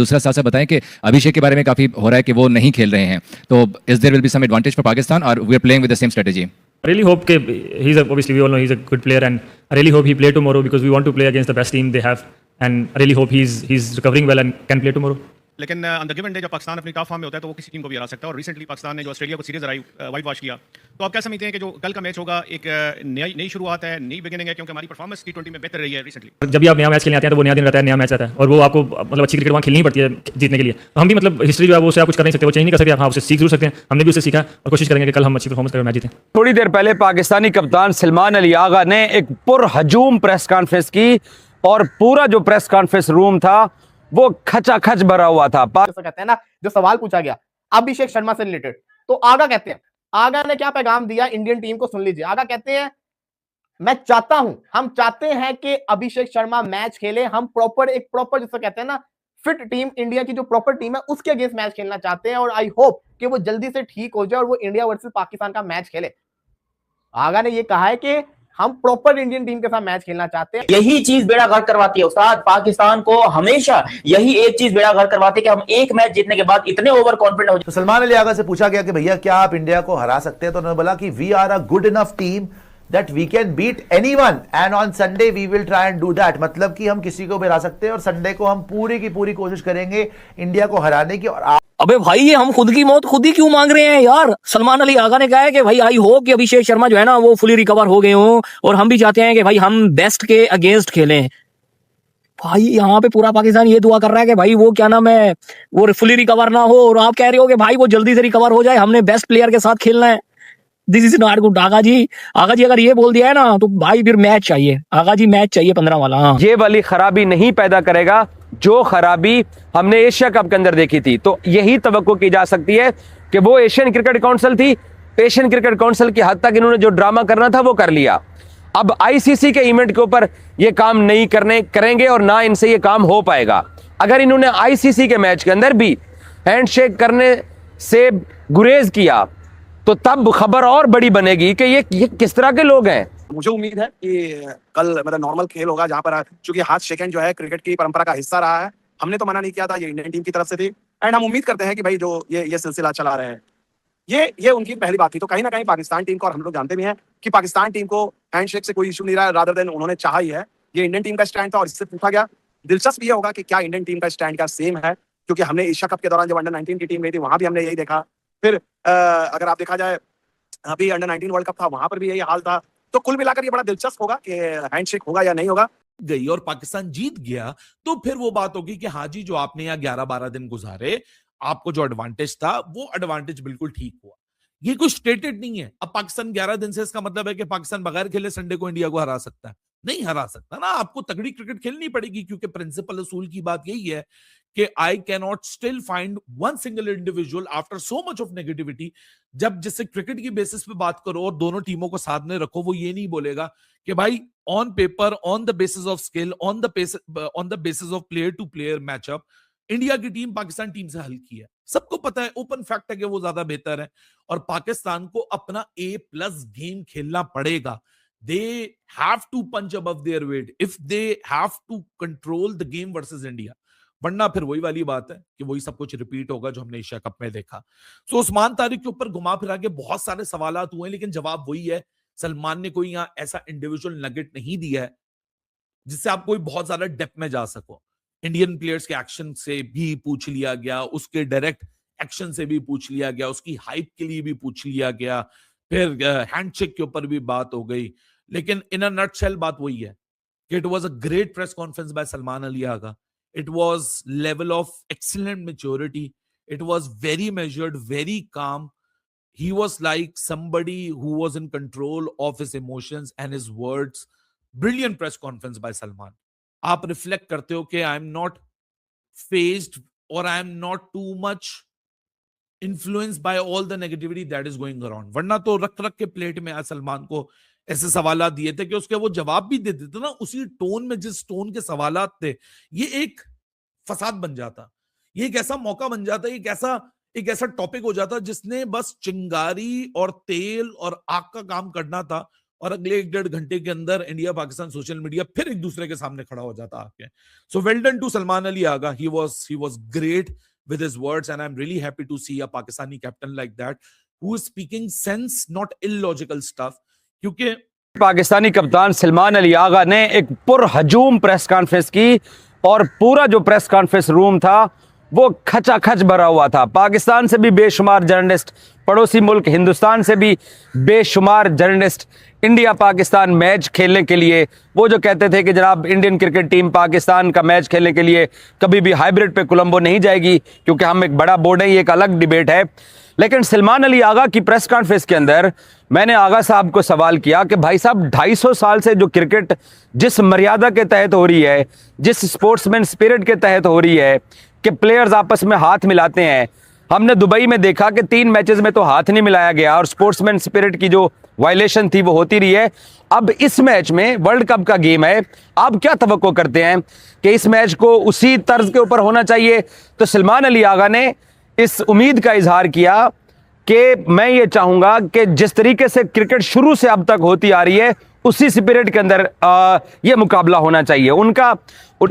दूसरा साथ साथ बताएं कि अभिषेक के बारे में काफी हो रहा है कि वो नहीं खेल रहे हैं, तो is there will be some advantage for Pakistan और we are playing with the same strategy? I really hope he's obviously we all know he's a good player, and I really hope he play tomorrow because we want to play against the best team they have, and I really hope he's recovering well and can play tomorrow. लेकिन on the given day जब पाकिस्तान अपनी top form में होता है तो वो किसी team को भी हरा सकता है, और रिसेंटली पाकिस्तान ने जो ऑस्ट्रेलिया को सीरीज हराई, वाइट वॉश किया, तो आप क्या समझते हैं कि जो कल का मैच होगा एक नई शुरुआत है, नई बिगिनिंग है, क्योंकि हमारी परफॉर्मेंस T20 में बेहतर रही है रिसेंटली? जब भी आप नया मैच खेलने आते हैं तो वो नया दिन रहता है, नया मैच आता है, और वो आपको मतलब अच्छी क्रिकेट वहाँ खेलनी पड़ती है जीतने के लिए। तो हम भी मतलब हिस्ट्री जो है वो उससे आप कुछ कर नहीं सकते, वो चेंज नहीं कर सकते, आप उससे सीख जरूर सकते हैं। हमने भी उससे सीखा और कोशिश करेंगे कि कल हम अच्छी परफॉर्मेंस करके मैच जीतें। थोड़ी देर पहले पाकिस्तानी कप्तान सलमान अली आगा ने एक पुरहजूम प्रेस कॉन्फ्रेंस की, और पूरा जो प्रेस कॉन्फ्रेंस रूम था वो खचाखच भरा हुआ था। कहते हैं ना, जो सवाल पूछा गया अभिषेक शर्मा से रिलेटेड, तो आगा कहते हैं, आगा ने क्या पैगाम दिया इंडियन टीम को, सुन लीजिए। आगा कहते हैं, मैं चाहता हूं, हम चाहते हैं कि अभिषेक शर्मा मैच खेले, हम एक प्रॉपर जिसको कहते हैं ना फिट टीम, इंडिया की जो प्रॉपर टीम है उसके अगेंस्ट मैच खेलना चाहते हैं, और आई होप कि वो जल्दी से ठीक हो जाए और वो इंडिया वर्सेस पाकिस्तान का मैच खेले। आगा ने ये कहा है कि हम प्रॉपर इंडियन टीम के साथ मैच खेलना चाहते हैं। यही चीज बेड़ा गर्क करवाती है उस्ताद, पाकिस्तान को हमेशा यही एक चीज बेड़ा गर्क करवाती है कि हम एक मैच जीतने के बाद इतने ओवर कॉन्फिडेंट हो जाए। तो सलमान अली आगा से पूछा गया कि भैया क्या आप इंडिया को हरा सकते हैं, तो उन्होंने बोला कि we are a good enough team that we can beat anyone and on Sunday we will try and do that. मतलब कि हम किसी को भी हरा सकते हैं और संडे को हम पूरी की पूरी कोशिश करेंगे इंडिया को हराने की। और अबे भाई ये हम खुद की मौत खुद ही क्यों मांग रहे हैं यार? सलमान अली आगा ने कहा है कि भाई आई होप कि अभिषेक शर्मा जो है ना वो फुली रिकवर हो गए हों, और हम भी चाहते हैं कि भाई हम बेस्ट के अगेंस्ट खेलें। भाई यहाँ पे पूरा पाकिस्तान ये दुआ कर रहा है कि भाई वो क्या नाम है वो फुली रिकवर ना हो, और आप कह रहे हो कि भाई वो जल्दी से रिकवर हो जाए, हमने बेस्ट प्लेयर के साथ खेलना है। This is not good. Agha ji अगर ये बोल दिया है ना तो भाई फिर मैच चाहिए, आगा जी मैच चाहिए 15 वाला। हाँ, ये वाली खराबी नहीं पैदा करेगा जो खराबी हमने एशिया कप के अंदर देखी थी। तो यही तवक्को की जा सकती है कि वो एशियन क्रिकेट काउंसिल थी, एशियन क्रिकेट काउंसिल की हद तक इन्होंने जो ड्रामा करना था वो कर लिया। अब आईसीसी के इवेंट के ऊपर ये काम नहीं करेंगे और ना इनसे ये काम हो पाएगा। अगर इन्होंने आईसीसी के मैच के अंदर भी हैंडशेक करने से गुरेज किया तो तब खबर और बड़ी बनेगी कि ये किस तरह के लोग हैं। मुझे उम्मीद है कि कल मतलब नॉर्मल खेल होगा, जहां पर चूंकि हाथ शेक हैंड जो है क्रिकेट की परंपरा का हिस्सा रहा है, हमने तो मना नहीं किया था, ये इंडियन टीम की तरफ से थी, एंड हम उम्मीद करते हैं कि भाई जो ये सिलसिला चला रहे हैं ये उनकी पहली बात थी। तो कहीं ना कहीं पाकिस्तान टीम को, और हम लोग जानते भी हैं कि पाकिस्तान टीम को हैंडशेक से कोई इशू नहीं रहा है, रादर देन उन्होंने चाहा ही है। ये इंडियन टीम का स्टैंड था और इससे पूछा गया। दिलचस्प ये होगा कि क्या इंडियन टीम का स्टैंड का सेम है, क्योंकि हमने एशिया कप के दौरान जब अंडर 19 की टीम गई थी वहां भी हमने यही देखा। फिर अगर आप देखा जाए अभी अंडर 19 वर्ल्ड कप था, वहां पर भी यही हाल था। तो कुल मिलाकर ये बड़ा दिलचस्प होगा कि हैंडशेक होगा या नहीं होगा। गई और पाकिस्तान जीत गया तो फिर वो बात होगी कि हाँ जी जो आपने यहाँ 11-12 दिन गुजारे, आपको जो एडवांटेज था वो एडवांटेज बिल्कुल ठीक हुआ। ये कुछ स्टेटेड नहीं है। अब पाकिस्तान 11 दिन से इसका मतलब है कि पाकिस्तान बगैर खेले संडे को इंडिया को हरा सकता है? नहीं हरा सकता ना, आपको तगड़ी क्रिकेट खेलनी पड़ेगी, क्योंकि प्रिंसिपल असूल की बात यही है कि I can not still find one single individual after so much of negativity. जब जिससे क्रिकेट की बेसिस पे बात करो और दोनों टीमों को साथ में रखो, वो ये नहीं बोलेगा कि भाई on paper, on the basis of skill, on the basis of player to player matchup India की टीम पाकिस्तान टीम से हल्की है। सबको पता है, ओपन फैक्ट है कि वो ज्यादा बेहतर है, और पाकिस्तान को अपना A+ गेम खेलना पड़ेगा। They have to punch above their weight if they have to control the game versus India, वरना फिर वही वाली बात है कि वही सब कुछ रिपीट होगा जो हमने एशिया कप में देखा। सो उस्मान तारिक के ऊपर घुमा फिरा के बहुत सारे सवालात हुए, लेकिन जवाब वही है। सलमान ने कोई यहाँ ऐसा इंडिविजुअल नगेट नहीं दिया है जिससे आप कोई बहुत ज्यादा डेप्थ में जा सको। इंडियन प्लेयर्स के एक्शन से भी पूछ लिया गया, उसके डायरेक्ट एक्शन से भी पूछ लिया गया, उसकी हाइप के लिए भी पूछ लिया गया, फिर हैंडशेक के ऊपर भी बात हो गई। लेकिन इन अ नटशेल बात वही है कि it was a great press conference by Salman Ali Agha. It was level of excellent maturity. It was very measured, very calm. He was like somebody who was in control of his emotions and his words. Brilliant press conference by Salman. आप reflect करते हो कि I am not phased और I am not too much influenced by all the negativity that is going around. वरना तो रख रख के प्लेट में आज सलमान को ऐसे सवालात दिए थे कि उसके वो जवाब भी देते थे ना उसी टोन में, जिस टोन के सवालात थे, ये एक फसाद बन जाता, ये एक ऐसा मौका बन जाता, एक ऐसा टॉपिक हो जाता जिसने बस चिंगारी और तेल और आग का काम करना था, और अगले 1-1.5 घंटे के अंदर इंडिया पाकिस्तान सोशल मीडिया फिर एक दूसरे के सामने खड़ा हो जाता आके। So well done to Salman Ali Agha, he was great with his words, and I'm really happy to see a Pakistani captain like that who is speaking sense, not illogical stuff. क्योंकि पाकिस्तानी कप्तान सलमान अली आगा ने एक पुरहजूम प्रेस कॉन्फ्रेंस की और पूरा जो प्रेस कॉन्फ्रेंस रूम था वो खचाखच भरा हुआ था। पाकिस्तान से भी बेशुमार जर्नलिस्ट, पड़ोसी मुल्क हिंदुस्तान से भी बेशुमार जर्नलिस्ट इंडिया पाकिस्तान मैच खेलने के लिए, वो जो कहते थे कि जनाब इंडियन क्रिकेट टीम पाकिस्तान का मैच खेलने के लिए कभी भी हाइब्रिड पे कोलंबो नहीं जाएगी क्योंकि हम एक बड़ा बोर्ड है, ये एक अलग डिबेट है। लेकिन सलमान अली आगा की प्रेस कॉन्फ्रेंस के अंदर मैंने आगा साहब को सवाल किया कि भाई साहब 250 साल से जो क्रिकेट जिस मर्यादा के तहत हो रही है, जिस स्पोर्ट्समैन स्पिरिट के तहत हो रही है कि प्लेयर्स आपस में हाथ मिलाते हैं, हमने दुबई में देखा कि 3 मैचेस में तो हाथ नहीं मिलाया गया और स्पोर्ट्समैन स्पिरिट की जो वायलेशन थी वो होती रही है। अब इस मैच में वर्ल्ड कप का गेम है, आप क्या तवक्को करते हैं कि इस मैच को उसी तर्ज के ऊपर होना चाहिए? तो सलमान अली आगा ने इस उम्मीद का इजहार किया कि मैं ये चाहूंगा कि जिस तरीके से क्रिकेट शुरू से अब तक होती आ रही है उसी स्पिरिट के अंदर ये मुकाबला होना चाहिए। उनका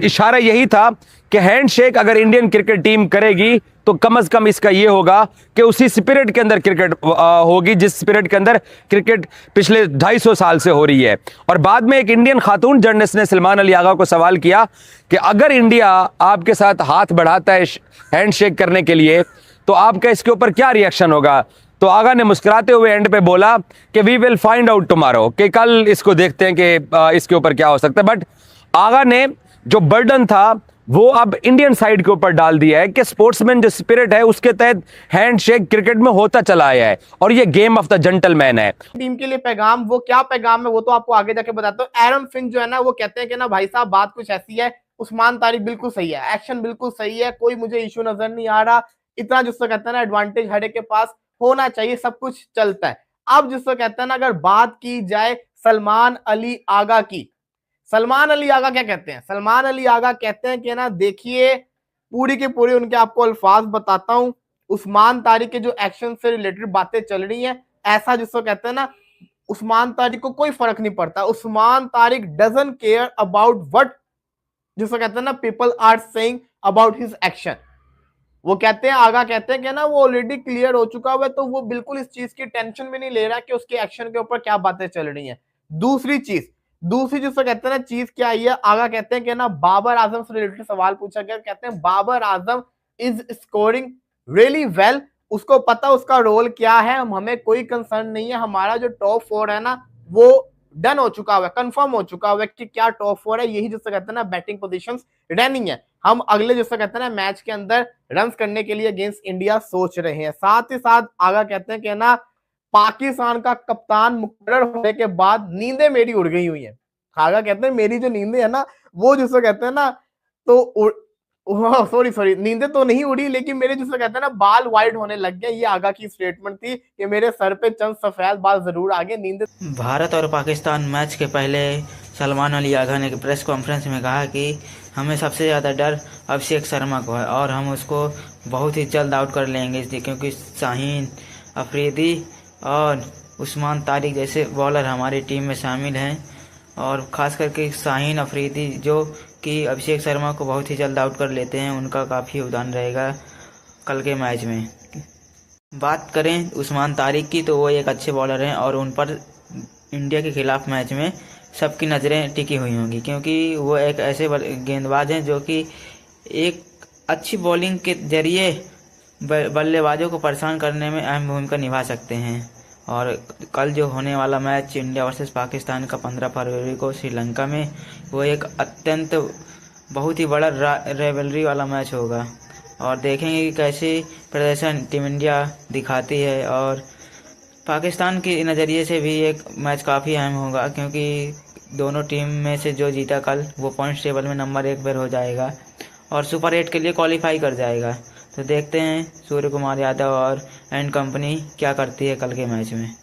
इशारा यही था कि हैंडशेक अगर इंडियन क्रिकेट टीम करेगी तो कम से कम इसका ये होगा कि उसी स्पिरिट के अंदर क्रिकेट होगी जिस स्पिरिट के अंदर क्रिकेट पिछले 250 साल से हो रही है। और बाद में एक इंडियन खातून जर्नलिस्ट ने सलमान अली आगा को सवाल किया कि अगर इंडिया आपके साथ हाथ बढ़ाता है हैंडशेक करने के लिए तो आपका इसके ऊपर क्या रिएक्शन होगा? तो आगा ने मुस्कुराते हुए एंड पे बोला कि we will find out tomorrow, कि कल इसको देखते हैं कि इसके ऊपर क्या हो सकता है। बट आगा ने जो बर्डन था वो अब इंडियन साइड के ऊपर डाल दिया है कि स्पोर्ट्समैन जो स्पिरिट है उसके तहत हैंडशेक क्रिकेट में होता चला आया है और ये गेम ऑफ द जेंटलमैन है। टीम के लिए पैगाम, वो क्या पैगाम है वो तो आपको आगे जाके बताता हूँ। एरन फिंच जो है ना वो कहते हैं कि ना भाई साहब बात कुछ ऐसी है, उस्मान तारिक बिल्कुल सही है, एक्शन बिल्कुल सही है, कोई मुझे इशू नजर नहीं आ रहा, इतना जिसको कहते हैं ना एडवांटेज हर एक के पास होना चाहिए, सब कुछ चलता है। अब जिसको कहते हैं ना अगर बात की जाए सलमान अली आगा की, सलमान अली आगा क्या कहते हैं? सलमान अली आगा कहते हैं कि ना देखिए पूरी के पूरी उनके आपको अल्फाज बताता हूं, उस्मान तारिक के जो एक्शन से रिलेटेड बातें चल रही हैं, ऐसा जिसको कहते हैं ना उस्मान तारिक को कोई फर्क नहीं पड़ता। Usman Tariq doesn't care about what जिसको कहते हैं ना people are saying about his action. वो कहते हैं, आगा कहते हैं कि ना वो ऑलरेडी क्लियर हो चुका हुआ है, तो वो बिल्कुल इस चीज की टेंशन भी नहीं ले रहा कि उसके एक्शन के ऊपर क्या बातें चल रही हैं। दूसरी जिसको कहते हैं ना चीज क्या आई है, आगा कहते हैं कि ना बाबर आजम से रिलेटेड सवाल पूछा गया, कहते हैं Babar Azam is scoring really well, उसको पता उसका रोल क्या है, हमें कोई कंसर्न नहीं है, हमारा जो टॉप 4 है ना वो डन हो चुका हुआ है, कंफर्म हो चुका हुआ है कि क्या टॉप 4 है, यही जिसको कहते हैं ना बैटिंग पोजीशंस रहनी है, हम अगले जिसको कहते हैं ना मैच के अंदर रन करने के लिए अगेंस्ट इंडिया सोच रहे हैं। साथ ही साथ आगा कहते हैं कि ना पाकिस्तान का कप्तान मुकर्रर होने के बाद नींदें मेरी उड़ गई हुई हैं। आगा कहते हैं मेरी जो नींदें है ना वो जिसको कहते हैं ना तो सॉरी नींदें तो नहीं उड़ी, लेकिन मेरे जिसको कहते हैं ना बाल वाइड होने लग गए। ये आगा की स्टेटमेंट थी कि मेरे सर पे चंद सफेद बाल जरूर आ गए, नींदें। भारत और पाकिस्तान मैच के पहले सलमान अली आगा ने प्रेस कॉन्फ्रेंस में कहा कि हमें सबसे ज़्यादा डर अभिषेक शर्मा को है और हम उसको बहुत ही जल्द आउट कर लेंगे, इसलिए क्योंकि शाहीन अफरीदी और उस्मान तारिक जैसे बॉलर हमारी टीम में शामिल हैं और ख़ास करके शाहीन अफरीदी जो कि अभिषेक शर्मा को बहुत ही जल्द आउट कर लेते हैं, उनका काफ़ी योगदान रहेगा कल के मैच में। बात करें उस्मान तारिक की तो वो एक अच्छे बॉलर हैं और उन पर इंडिया के खिलाफ मैच में सबकी नज़रें टिकी हुई होंगी, क्योंकि वो एक ऐसे गेंदबाज हैं जो कि एक अच्छी बॉलिंग के जरिए बल्लेबाजों को परेशान करने में अहम भूमिका निभा सकते हैं। और कल जो होने वाला मैच इंडिया वर्सेस पाकिस्तान का 15 फरवरी को श्रीलंका में, वो एक अत्यंत बहुत ही बड़ा रेवलरी वाला मैच होगा और देखेंगे कि कैसे प्रदर्शन टीम इंडिया दिखाती है। और पाकिस्तान के नज़रिए से भी एक मैच काफ़ी अहम होगा, क्योंकि दोनों टीम में से जो जीता कल वो पॉइंट्स टेबल में नंबर 1 पर हो जाएगा और सुपर 8 के लिए क्वालिफाई कर जाएगा। तो देखते हैं सूर्य कुमार यादव और एंड कंपनी क्या करती है कल के मैच में।